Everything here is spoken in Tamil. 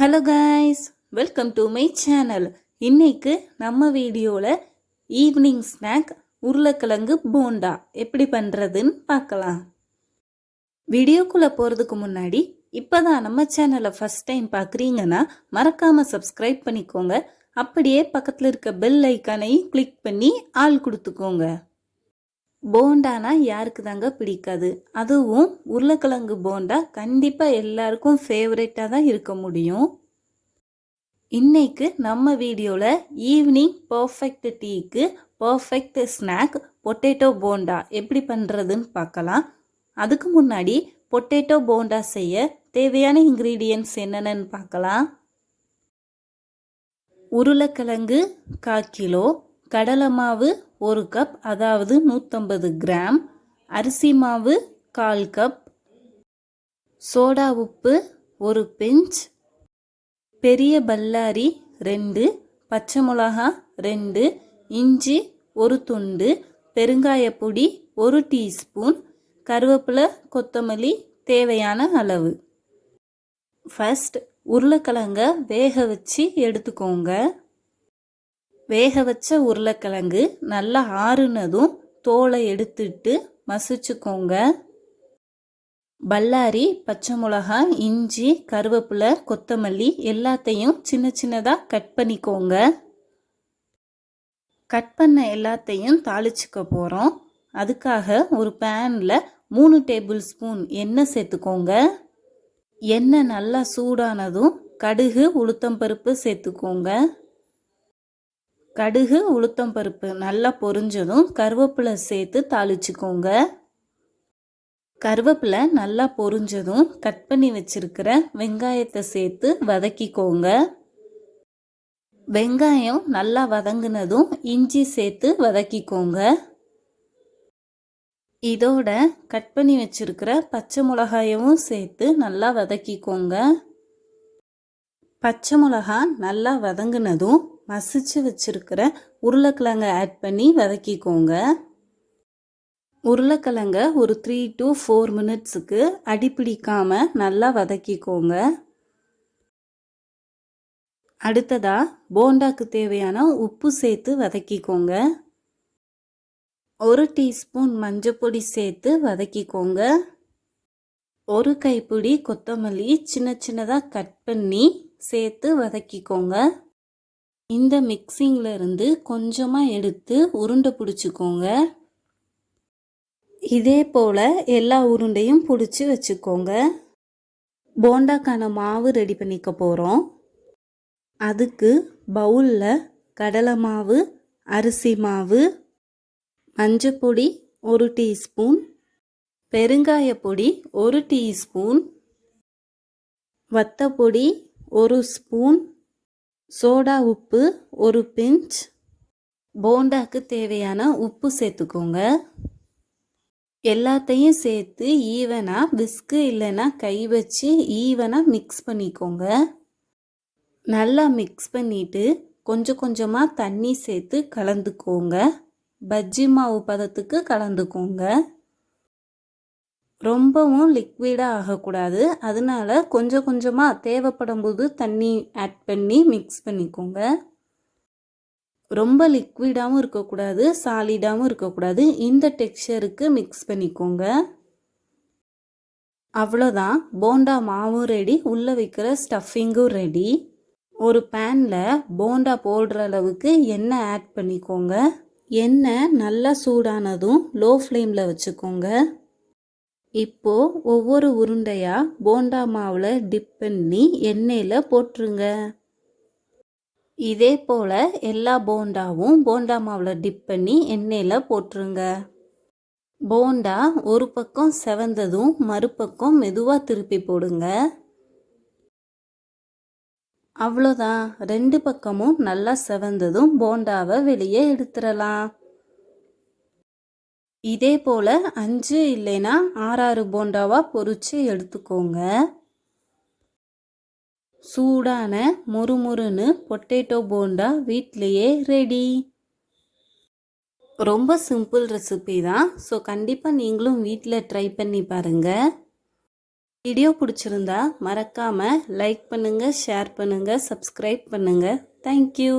Hello guys, welcome to my channel. இன்னைக்கு நம்ம வீடியோவில் ஈவினிங் ஸ்நாக் உருளைக்கிழங்கு போண்டா எப்படி பண்ணுறதுன்னு பார்க்கலாம். வீடியோக்குள்ளே போகிறதுக்கு முன்னாடி இப்போ தான் நம்ம சேனலை ஃபஸ்ட் டைம் பார்க்குறீங்கன்னா மறக்காமல் சப்ஸ்கிரைப் பண்ணிக்கோங்க. அப்படியே பக்கத்தில் இருக்க பெல் ஐக்கானையும் கிளிக் பண்ணி ஆள் கொடுத்துக்கோங்க. போண்டானா யாருக்கு தாங்க பிடிக்காது? அதுவும் உருளைக்கிழங்கு போண்டா கண்டிப்பாக எல்லாருக்கும் ஃபேவரட்டாக தான் இருக்க முடியும். இன்னைக்கு நம்ம வீடியோவில் ஈவினிங் பர்ஃபெக்ட் டீக்கு பர்ஃபெக்ட் ஸ்நாக் பொட்டேட்டோ போண்டா எப்படி பண்ணுறதுன்னு பார்க்கலாம். அதுக்கு முன்னாடி பொட்டேட்டோ போண்டா செய்ய தேவையான இன்க்ரீடியன்ட்ஸ் என்னென்னு பார்க்கலாம். உருளைக்கிழங்கு 1/4 கிலோ, கடலை மாவு 1 கப் அதாவது 150 கிராம், அரிசி மாவு 1/4 கப், சோடா உப்பு 1 பிஞ்ச், பெரிய பல்லாரி 2, பச்சை மிளகா 2, இஞ்சி 1 துண்டு, பெருங்காயப்பொடி 1 டீஸ்பூன், கருவேப்பிலை கொத்தமல்லி தேவையான அளவு. ஃபர்ஸ்ட் உருளைக்கிழங்க வேக வச்சு எடுத்துக்கோங்க. வேக வச்ச உருளைக்கிழங்கு நல்லா ஆறுனதும் தோலை எடுத்துட்டு மசிச்சுக்கோங்க. பல்லாரி, பச்சை மிளகா, இஞ்சி, கருவேப்பிலை கொத்தமல்லி எல்லாத்தையும் சின்ன சின்னதாக கட் பண்ணிக்கோங்க. கட் பண்ண எல்லாத்தையும் தாளிச்சுக்க போகிறோம். அதுக்காக ஒரு பேனில் 3 டேபிள் ஸ்பூன் எண்ணெய் சேர்த்துக்கோங்க. எண்ணெய் நல்லா சூடானதும் கடுகு உளுத்தம்பருப்பு சேர்த்துக்கோங்க. கடுகு உளுத்தம்பருப்பு நல்லா பொரிஞ்சதும் கருவேப்பிலை சேர்த்து தாளிச்சுக்கோங்க. கருவேப்பிலை நல்லா பொரிஞ்சதும் கட் பண்ணி வச்சிருக்கிற வெங்காயத்தை சேர்த்து வதக்கிக்கோங்க. வெங்காயம் நல்லா வதங்கினதும் இஞ்சி சேர்த்து வதக்கிக்கோங்க. இதோட கட் பண்ணி வச்சிருக்கிற பச்சை மிளகாயவும் சேர்த்து நல்லா வதக்கிக்கோங்க. பச்சை மிளகா நல்லா வதங்கினதும் மசிச்சு வச்சிருக்கிற உருளைக்கிழங்க ஆட் பண்ணி வதக்கிக்கோங்க. உருளைக்கிழங்க ஒரு 3 to 4 மினிட்ஸுக்கு அடிப்பிடிக்காம நல்லா வதக்கிக்கோங்க. அடுத்ததா போண்டாக்கு தேவையான உப்பு சேர்த்து வதக்கிக்கோங்க. 1 டீஸ்பூன் மஞ்சப்பொடி சேர்த்து வதக்கிக்கோங்க. 1 கைப்பிடி கொத்தமல்லி சின்ன சின்னதாக கட் பண்ணி சேர்த்து வதக்கிக்கோங்க. இந்த மிக்சிங்கில் இருந்து கொஞ்சமாக எடுத்து உருண்டை பிடிச்சிக்கோங்க. இதே போல் எல்லா உருண்டையும் பிடிச்சி வச்சுக்கோங்க. போண்டாக்கான மாவு ரெடி பண்ணிக்க போகிறோம். அதுக்கு பவுலில் கடலை மாவு, அரிசி மாவு, மஞ்சப்பொடி 1 டீஸ்பூன், பெருங்காயப்பொடி 1 டீஸ்பூன், வத்தப்பொடி 1 ஸ்பூன், சோடா உப்பு 1 பிஞ்ச், போண்டாக்கு தேவையான உப்பு சேர்த்துக்கோங்க. எல்லாத்தையும் சேர்த்து ஈவனாக விஸ்கு இல்லைன்னா கை வச்சு ஈவனாக மிக்ஸ் பண்ணிக்கோங்க. நல்லா மிக்ஸ் பண்ணிவிட்டு கொஞ்சம் கொஞ்சமாக தண்ணி சேர்த்து கலந்துக்கோங்க. பஜ்ஜி மாவு பதத்துக்கு கலந்துக்கோங்க. ரொம்பவும் லிக்விடாக ஆகக்கூடாது. அதனால கொஞ்சம் கொஞ்சமாக தேவைப்படும் போது தண்ணி ஆட் பண்ணி மிக்ஸ் பண்ணிக்கோங்க. ரொம்ப லிக்விடாகவும் இருக்கக்கூடாது, சாலிடாகவும் இருக்கக்கூடாது. இந்த டெக்ஸ்சருக்கு மிக்ஸ் பண்ணிக்கோங்க. அவ்வளோதான், போண்டா மாவும் ரெடி, உள்ளே வைக்கிற ஸ்டஃபிங்கும் ரெடி. ஒரு பேனில் போண்டா போடுற அளவுக்கு எண்ணெய் ஆட் பண்ணிக்கோங்க. எண்ணெய் நல்லா சூடானதும் லோ ஃப்ளேமில் வச்சுக்கோங்க. இப்போது ஒவ்வொரு உருண்டையாக போண்டா மாவில் டிப் பண்ணி எண்ணெயில் போட்டுருங்க. இதே போல் எல்லா போண்டாவும் போண்டா மாவில் டிப் பண்ணி எண்ணெயில் போட்டுருங்க. போண்டா ஒரு பக்கம் செவந்ததும் மறுபக்கம் மெதுவாக திருப்பி போடுங்க. அவ்வளோதான், 2 பக்கமும் நல்லா செவந்ததும் போண்டாவை வெளியே எடுத்துடலாம். இதே போல் 5 இல்லைன்னா 6 போண்டாவாக பொரிச்சு எடுத்துக்கோங்க. சூடான முறுமுறுன்னு பொட்டேட்டோ போண்டா வீட்லேயே ரெடி. ரொம்ப சிம்பிள் ரெசிபி தான். ஸோ கண்டிப்பாக நீங்களும் வீட்டில் ட்ரை பண்ணி பாருங்கள். வீடியோ பிடிச்சிருந்தா மறக்காமல் லைக் பண்ணுங்கள், ஷேர் பண்ணுங்கள், சப்ஸ்கிரைப் பண்ணுங்கள். தேங்க்யூ.